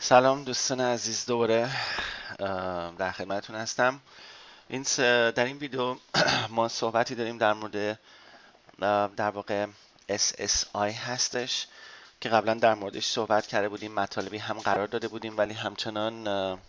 سلام دوستان عزیز، دوباره در خدمتتون هستم. در این ویدیو ما صحبتی داریم در مورد در واقع SSI هستش که قبلا در موردش صحبت کرده بودیم، مطالبی هم قرار داده بودیم، ولی همچنان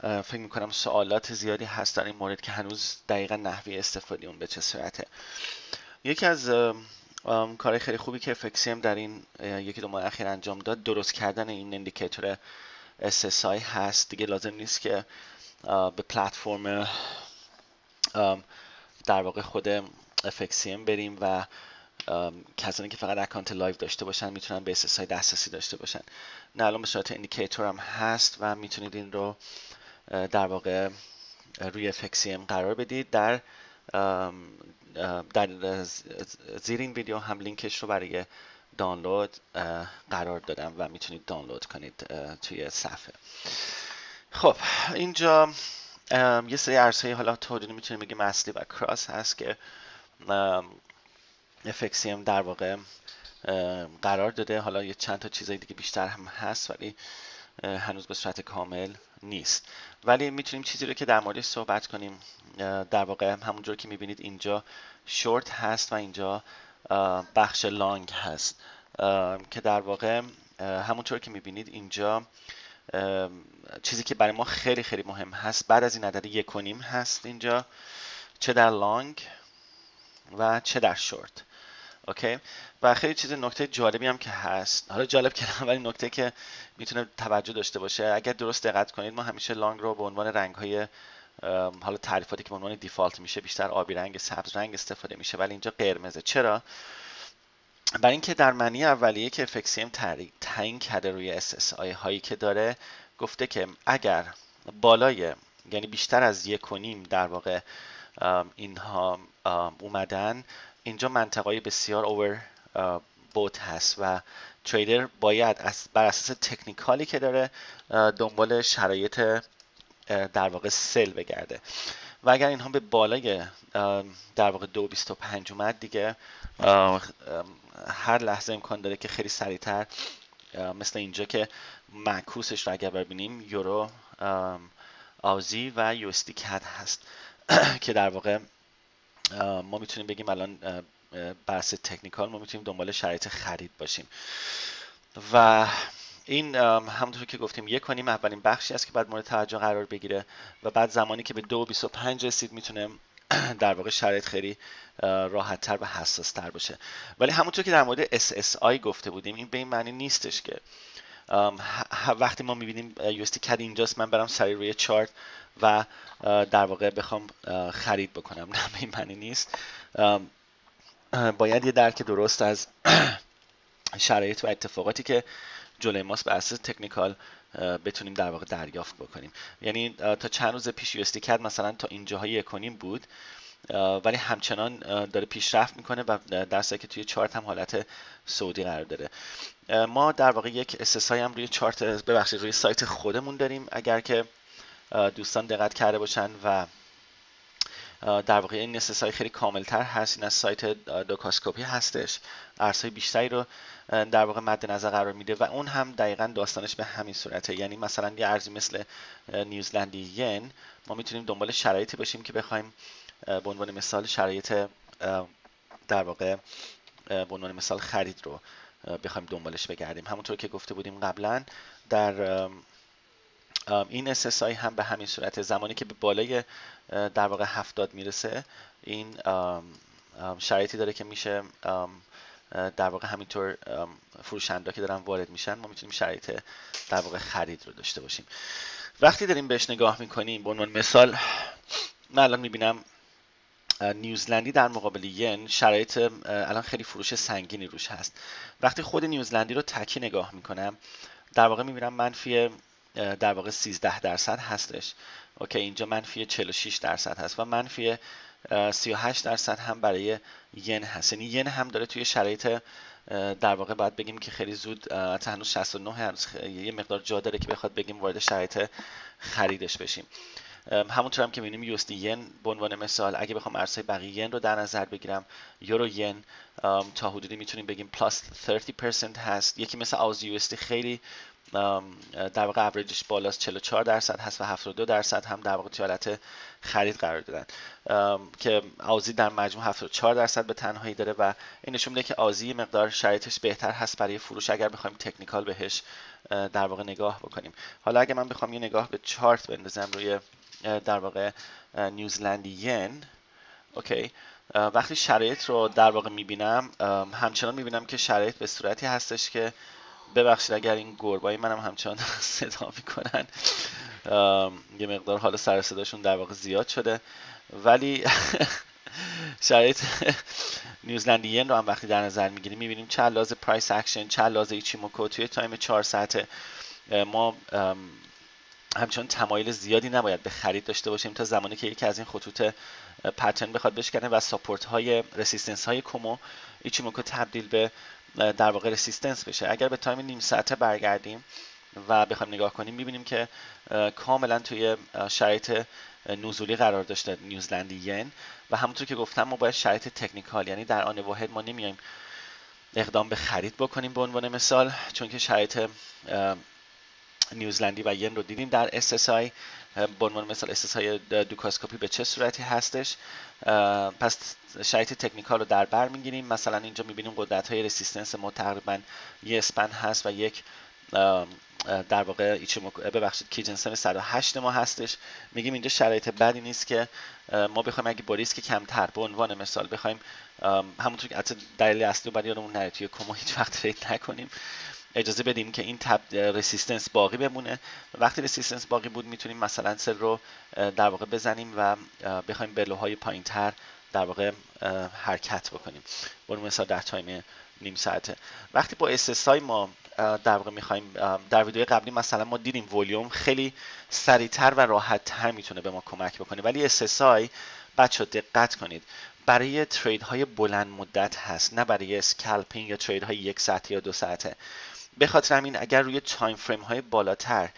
فکر میکنم سوالات زیادی هست در این مورد که هنوز دقیقا نحوه استفاده اون به چه صورته. یکی از کارهای خیلی خوبی که FXCM در این یکی دو ماه اخیر انجام داد، درست کردن این اندیکاتور SSI هست. دیگه لازم نیست که به پلتفرم در واقع خود FXCM بریم و کسانی که فقط اکانت لایو داشته باشن میتونن به SSI دسترسی داشته باشن. نه، الان به صورت اندیکاتور هم هست و میتونید این رو در واقع روی FXCM قرار بدید. در زیر این ویدیو هم لینکش رو برای دانلود قرار دادم و میتونید دانلود کنید توی صفحه. خب اینجا یه سری ارزهای حالا توضیحی میتونیم بگیم اصلی و کراس هست که FXCM در واقع قرار داده. حالا یه چند تا چیزای دیگه بیشتر هم هست ولی هنوز به صورت کامل نیست، ولی میتونیم چیزی رو که در موردش صحبت کنیم. در واقع همونجور که میبینید اینجا شورت هست و اینجا بخش لانگ هست که در واقع همونطور که میبینید اینجا چیزی که برای ما خیلی خیلی مهم هست بعد از این عدد 1.5 هست اینجا، چه در لانگ و چه در شورت. اوکی، و خیلی چیز نکته جالبی هم که هست، حالا جالب کردم ولی نکته که میتونه توجه داشته باشه، اگر درست دقت کنید ما همیشه لانگ رو به عنوان رنگ های حالا تعریفاتی که به عنوان دیفالت میشه بیشتر آبی رنگ، سبز رنگ استفاده میشه، ولی اینجا قرمزه. چرا؟ برای اینکه در معنی اولیه که FXCM تعیین کرده روی SSI هایی که داره، گفته که اگر بالای یعنی بیشتر از 1.5 در واقع اینها اومدن، اینجا منطقه بسیار اوور بوت هست و تریدر باید بر اساس تکنیکالی که داره دنبال شرایط در واقع سل بگرده و اگر اینها به بالای در واقع 2.25 اومد، دیگه هر لحظه امکان داره که خیلی سریعتر مثل اینجا که معکوسش رو اگر ببینیم یورو آزی و USD کد هست که در واقع ما میتونیم بگیم الان بر اساس تکنیکال ما میتونیم دنبال شرایط خرید باشیم و این همونطور که گفتیم 1.5 اولین بخشی است که بعد مورد توجه قرار بگیره و بعد زمانی که به 2.25 رسید میتونه در واقع شرایط خیلی راحت تر و حساس تر باشه. ولی همونطور که در مورد SSI گفته بودیم، این به این معنی نیستش که وقتی ما میبینیم USD کد اینجاست من برم سریع روی چارت و در واقع بخوام خرید بکنم. نه، به این معنی نیست. باید یه درک درست از شرایط و اتفاقاتی که جلوی ماست بر اساس تکنیکال بتونیم در واقع دریافت بکنیم. یعنی تا چند روز پیش USD کد مثلا تا اینجاهای 1.5 بود ولی همچنان داره پیشرفت میکنه و در صورتی که توی چارت هم حالت صعودی قرار داره. ما در واقع یک SSI هم روی چارت روی سایت خودمون داریم اگر که دوستان دقت کرده باشن و در واقع این SSI خیلی کاملتر هست. این از سایت دوکاسکوپی هستش، ارزهای بیشتری رو در واقع مد نظر قرار میده و اون هم دقیقا داستانش به همین صورته. یعنی مثلا یه ارزی مثل نیوزلندی ین ما میتونیم دنبال شرایطی باشیم که بخوایم به عنوان مثال شرایط در واقع به عنوان مثال خرید رو بخوایم دنبالش بگردیم. همونطور که گفته بودیم قبلا در این SSI هم به همین صورت، زمانی که به بالای در واقع 70 میرسه این شرایطی داره که میشه در واقع همینطور فروشنده که دارن وارد میشن ما میتونیم شرایط در واقع خرید رو داشته باشیم. وقتی داریم بهش نگاه میکنیم به عنوان مثال من الان میبینم نیوزلندی در مقابل ین شرایط الان خیلی فروش سنگینی روش هست. وقتی خود نیوزلندی رو تکی نگاه میکنم در واقع میبینم منفی در واقع 13% هستش. اوکی، اینجا منفی 46% هست و منفی 38% هم برای ین هست. یعنی ین هم داره توی شرایط در واقع باید بگیم که خیلی زود هنوز 69 یه مقدار جا داره که بخواد بگیم وارد شرایط خریدش بشیم. همونطور هم که می‌بینیم USD ین به عنوان مثال، اگه بخوام ارزهای بقیه ین رو در نظر بگیرم، یورو ین تا حدودی میتونیم بگیم پلاس 30% هست. یکی مثل آزی USD خیلی در واقع اوریجش بالاست، 44% هست و 72% هم در واقع توی حالت خرید قرار دادن، که آزی در مجموع 74% به تنهایی داره و این نشون میده که آزی مقدار شرایطش بهتر هست برای فروش اگر بخوایم تکنیکال بهش در واقع نگاه بکنیم. حالا اگه من بخوام یه نگاه به چارت بندازم روی در واقع نیوزلندی ین، اوکی، وقتی شرایط رو در واقع میبینم، همچنان میبینم که شرایط به صورتی هستش که، ببخشید اگر این گربایی منم همچنان صدا میکنن، یه مقدار حالا سر صداشون در واقع زیاد شده، ولی شرایط نیوزلندی ین رو هم وقتی در نظر میگیریم میبینیم چه لحاظ پرایس اکشن، چه لحاظ ایچیموکو توی تایم 4 ساعته ما همچنان تمایل زیادی نباید به خرید داشته باشیم تا زمانی که یکی از این خطوط پترن بخواد بشکنه و ساپورت های رسیستنس های کومو ایچیموکو تبدیل به در واقع رسیستنس بشه. اگر به تایم نیم ساعته برگردیم و بخوایم نگاه کنیم میبینیم که کاملا توی شرایط نزولی قرار داشته نیوزلندی ین و همونطور که گفتم ما باید شرایط تکنیکال، یعنی در آن واحد ما نمیایم اقدام به خرید بکنیم به عنوان مثال، چون که شرایط نیوزلندی و ین رو دیدیم در SSI. به عنوان مثال SSI دوکاسکوپی به چه صورتی هستش، پس شرایط تکنیکال رو در بر میگیریم. مثلا اینجا میبینیم قدرت های رسیستنس ما تقریبا یه اسپن هست و یک در واقع ببخشید کیجنسن 108 ما هستش. میگیم اینجا شرایط بدی نیست که ما بخوایم اگه با ریسک کمتر به عنوان مثال بخوایم، همونطور که حتی دلیل اصلی رو باید یادمون نره توی کومو هیچ وقت ترید نکنیم، اجازه بدیم که این رسیستنس باقی بمونه. وقتی رسیستنس باقی بود میتونیم مثلا سل رو در واقع بزنیم و بخوایم به لوهای پایینتر در واقع حرکت بکنیم، به مثلا در تایم نیم ساعته. وقتی با SSI ما در واقع میخوایم، در ویدیو قبلی مثلا ما دیدیم ولیوم خیلی سریعتر و راحتتر میتونه به ما کمک بکنه، ولی SSI بچه دقت کنید برای ترید های بلند مدت هست، نه برای اسکالپینگ یا ترید های 1 ساعته یا 2 ساعته. به خاطر همین اگر روی تایم فریم های بالاتر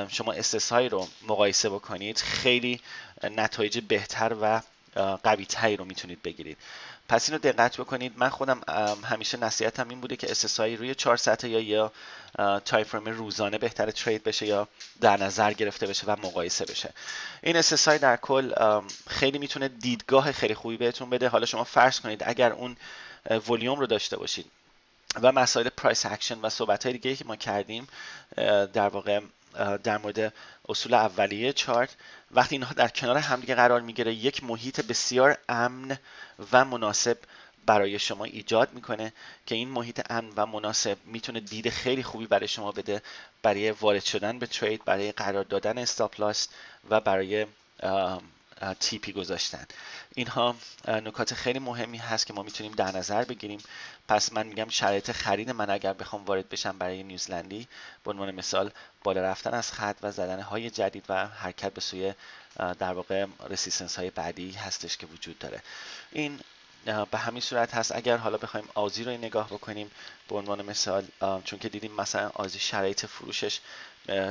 شما SSI رو مقایسه بکنید خیلی نتایج بهتر و قوی تری رو میتونید بگیرید. پس اینو دقت بکنید. من خودم همیشه نصیحتم این بوده که SSI روی 4 ساعته یا تایم فریم روزانه بهتر ترید بشه یا در نظر گرفته بشه و مقایسه بشه. این SSI در کل خیلی میتونه دیدگاه خیلی خوبی بهتون بده. حالا شما فرض کنید اگر اون ولیوم رو داشته باشید و مسائل پرایس اکشن و صحبت‌های دیگه که ما کردیم در واقع در مورد اصول اولیه چارت، وقتی اینها در کنار همدیگه قرار میگیره یک محیط بسیار امن و مناسب برای شما ایجاد میکنه که این محیط امن و مناسب میتونه دید خیلی خوبی برای شما بده برای وارد شدن به ترید، برای قرار دادن استاپ لاس و برای TP گذاشتن. اینها نکات خیلی مهمی هست که ما میتونیم در نظر بگیریم. پس من میگم شرایط خرید من اگر بخوام وارد بشم برای نیوزلندی، به عنوان مثال بالا رفتن از خط و زدن های جدید و حرکت به سوی در واقع رسیستنس های بعدی هستش که وجود داره. این به همین صورت هست. اگر حالا بخوایم آزی رو نگاه بکنیم به عنوان مثال، چون که دیدیم مثلا آزی شرایط فروشش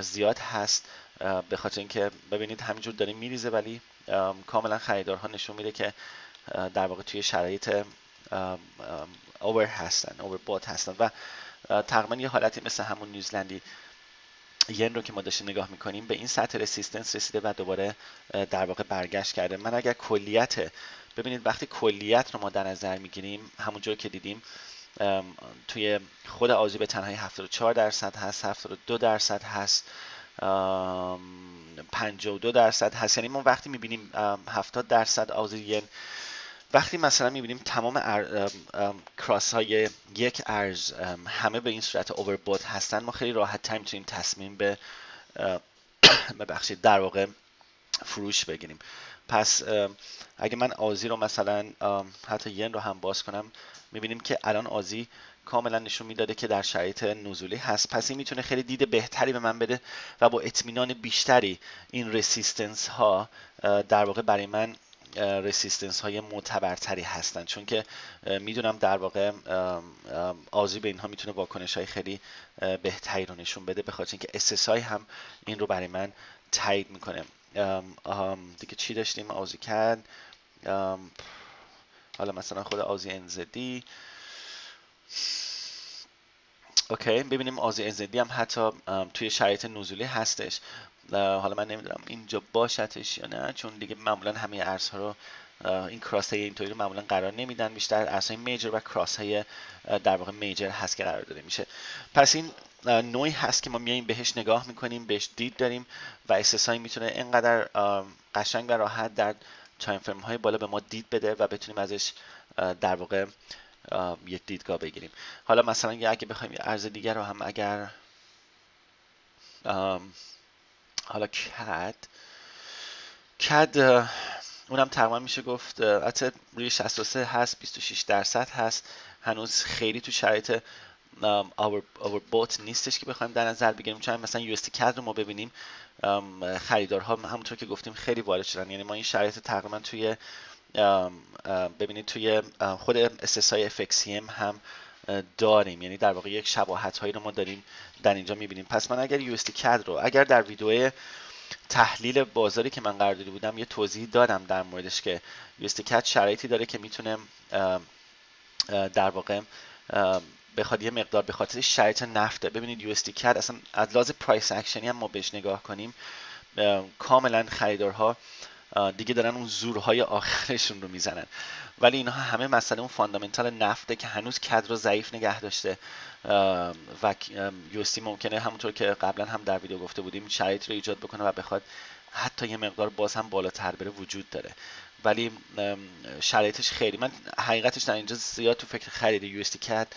زیاد هست، به خاطر اینکه ببینید همینجور داره میریزه ولی کاملا خریدارها نشون میده که در واقع توی شرایط اوور هستن، اوور بات هستن و تقریبا یه حالتی مثل همون نیوزلندی ین رو که ما داشتیم نگاه میکنیم به این سطح رسیستنس رسیده و دوباره در واقع برگشت کرده. من اگر کلیت، ببینید وقتی کلیت رو ما در نظر میگیریم همونجور که دیدیم توی خود آزی به تنهایی 74% هست، 72% هست، 52% هست. یعنی ما وقتی میبینیم 70% آزی ین، وقتی مثلا میبینیم تمام کراس های یک ارز همه به این صورت اووربوت هستن، ما خیلی راحت تر میتونیم تصمیم به ببخشید در واقع فروش بگیریم. پس اگه من آزی رو مثلا حتی ین رو هم باز کنم، میبینیم که الان آزی کاملا نشون میداده که در شرایط نزولی هست. پس این میتونه خیلی دید بهتری به من بده و با اطمینان بیشتری این رسیستنس ها در واقع برای من رسیستنس های معتبرتری هستن، چون که میدونم در واقع آزی به اینها میتونه واکنش های خیلی بهتری رو نشون بده، به خاطر اینکه SSI هم این رو برای من تایید میکنه. دیگه چی داشتیم؟ آزی کرد، حالا مثلا خود آزی انزدی. اوکی، ببینیم آزی انزدی هم حتی توی شرایط نزولی هستش. حالا من نمیدونم اینجا باشتش یا نه، چون دیگه معمولا همه ارزها رو این کراس های اینطوری رو معمولا قرار نمیدن، بیشتر ارزهای میجر و کراس های در واقع میجر هست که قرار داده میشه. پس این نوعی هست که ما میایم بهش نگاه میکنیم، بهش دید داریم و SSI میتونه اینقدر قشنگ و راحت در تایم فریم های بالا به ما دید بده و بتونیم ازش در واقع یک دیدگاه بگیریم. حالا مثلا اگه بخوایم ارز دیگر رو هم اگر حالا کد اونم تقریبا میشه گفت البته روی 63 هست، 26% هست، هنوز خیلی تو شرایط overbought نیستش که بخوایم در نظر بگیریم. چون مثلا USD CAD رو ما ببینیم، خریدارها همونطور که گفتیم خیلی وارد شدن، یعنی ما این شرایط تقریبا توی ببینید توی خود SSI FXCM هم داریم، یعنی در واقع یک شباهت هایی رو ما داریم در اینجا میبینیم. پس من اگر USD CAD رو اگر در ویدیو تحلیل بازاری که من قرار داده بودم یه توضیح دادم در موردش که USD CAD شرایطی داره که میتونه در واقع بخواد یه مقدار به خاطر شرایط نفته. ببینید USD CAD اصلا از لحاظ پرایس اکشنی هم ما بهش نگاه کنیم، کاملا خریدارها دیگه دارن اون زورهای آخرشون رو میزنن، ولی اینها همه مسئله اون فاندامنتال نفته که هنوز کد رو ضعیف نگه داشته و USD ممکنه همونطور که قبلا هم در ویدیو گفته بودیم شرایط رو ایجاد بکنه و بخواد حتی یه مقدار باز هم بالاتر بره وجود داره، ولی شرایطش خیلی، من حقیقتش در اینجا زیاد تو فکر خرید USD CAD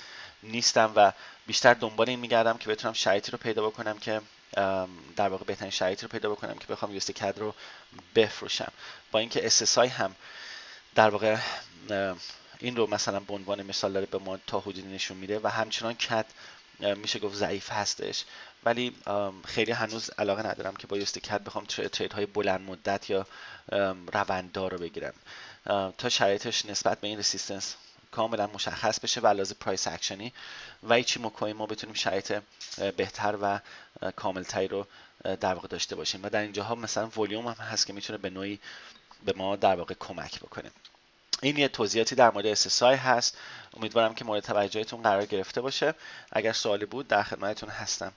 نیستم و بیشتر دنبال این میگردم که بتونم شرایطی رو پیدا بکنم که در واقع بهترین شرایطی رو پیدا بکنم که بخوام USD CAD رو بفروشم. با اینکه SSI هم در واقع این رو مثلا به عنوان مثال داره به ما تا حدودی نشون میده و همچنان کد میشه گفت ضعیف هستش، ولی خیلی هنوز علاقه ندارم که با USD CAD بخوام ترید های بلند مدت یا رونددار رو بگیرم تا شرایطش نسبت به این رسیستنس کاملا مشخص بشه و علاوه پرایس اکشنی و ایچیموکوی ما بتونیم شرایط بهتر و کاملتری رو در واقع داشته باشیم و در اینجاها مثلا ولیوم هم هست که میتونه به نوعی به ما در واقع کمک بکنه. این یه توضیحاتی در مورد SSI هست، امیدوارم که مورد توجهتون قرار گرفته باشه. اگر سوالی بود در خدمتتون هستم.